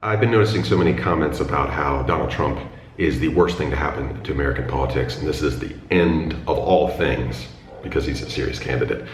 I've been noticing so many comments about how Donald Trump is the worst thing to happen to American politics, and this is the end of all things because he's a serious candidate.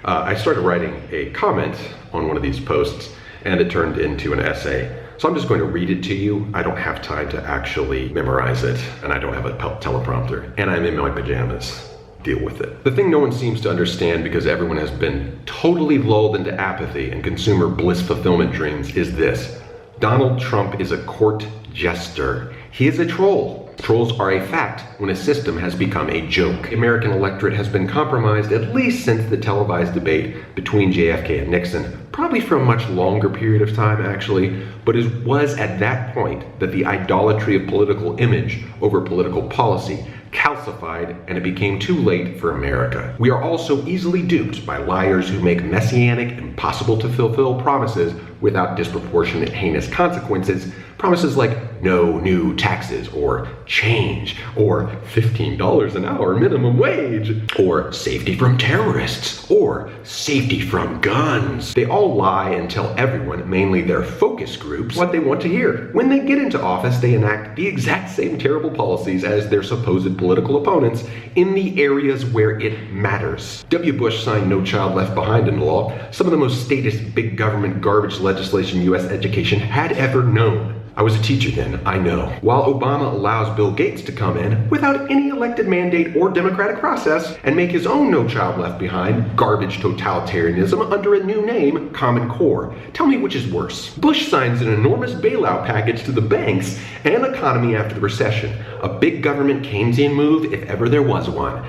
I started writing a comment on one of these posts, and it turned into an essay. So I'm just going to read it to you. I don't have time to actually memorize it, and I don't have a teleprompter, and I'm in my pajamas. Deal with it. The thing no one seems to understand, because everyone has been totally lulled into apathy and consumer bliss fulfillment dreams, is this. Donald Trump is a court jester. He is a troll. Trolls are a fact when a system has become a joke. The American electorate has been compromised at least since the televised debate between JFK and Nixon, probably for a much longer period of time actually, but it was at that point that the idolatry of political image over political policy calcified, and it became too late for America. We are also easily duped by liars who make messianic, impossible to fulfill promises without disproportionate heinous consequences. Promises like no new taxes, or change, or $15 an hour minimum wage, or safety from terrorists, or safety from guns. They all lie and tell everyone, mainly their focus groups, what they want to hear. When they get into office, they enact the exact same terrible policies as their supposed political opponents in the areas where it matters. W. Bush signed No Child Left Behind into law, some of the most statist big government garbage legislation U.S. education had ever known. I was a teacher then, I know. While Obama allows Bill Gates to come in without any elected mandate or democratic process and make his own No Child Left Behind garbage totalitarianism under a new name, Common Core. Tell me which is worse. Bush signs an enormous bailout package to the banks and economy after the recession. A big government Keynesian move if ever there was one.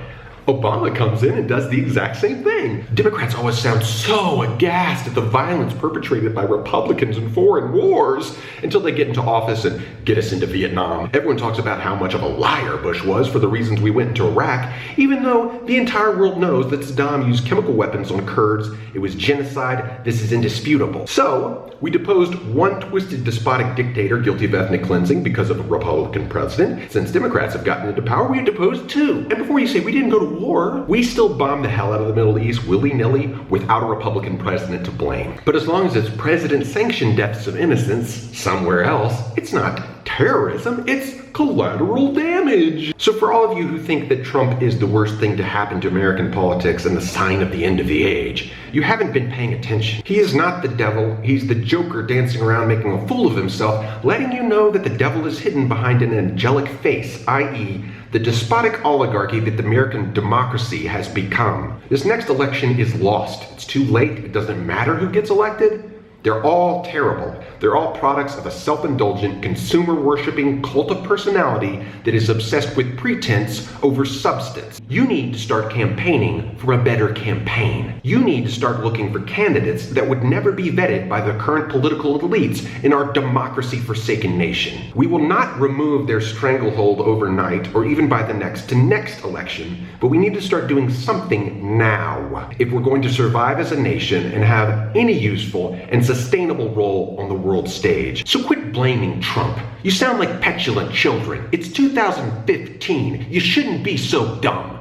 Obama comes in and does the exact same thing. Democrats always sound so aghast at the violence perpetrated by Republicans in foreign wars until they get into office and get us into Vietnam. Everyone talks about how much of a liar Bush was for the reasons we went into Iraq, even though the entire world knows that Saddam used chemical weapons on Kurds. It was genocide. This is indisputable. So, we deposed one twisted despotic dictator guilty of ethnic cleansing because of a Republican president. Since Democrats have gotten into power, we deposed two. And before you say we didn't go to war, we still bombed the hell out of the Middle East willy-nilly without a Republican president to blame. But as long as it's president-sanctioned deaths of innocence somewhere else, it's not terrorism, it's collateral damage. So for all of you who think that Trump is the worst thing to happen to American politics and the sign of the end of the age, you haven't been paying attention. He is not the devil, he's the Joker dancing around making a fool of himself, letting you know that the devil is hidden behind an angelic face, i.e., the despotic oligarchy that the American democracy has become. This next election is lost. It's too late. It doesn't matter who gets elected. They're all terrible. They're all products of a self-indulgent, consumer-worshipping cult of personality that is obsessed with pretense over substance. You need to start campaigning for a better campaign. You need to start looking for candidates that would never be vetted by the current political elites in our democracy-forsaken nation. We will not remove their stranglehold overnight or even by the next to next election, but we need to start doing something now if we're going to survive as a nation and have any useful and sustainable role on the world stage. So quit blaming Trump. You sound like petulant children. It's 2015. You shouldn't be so dumb.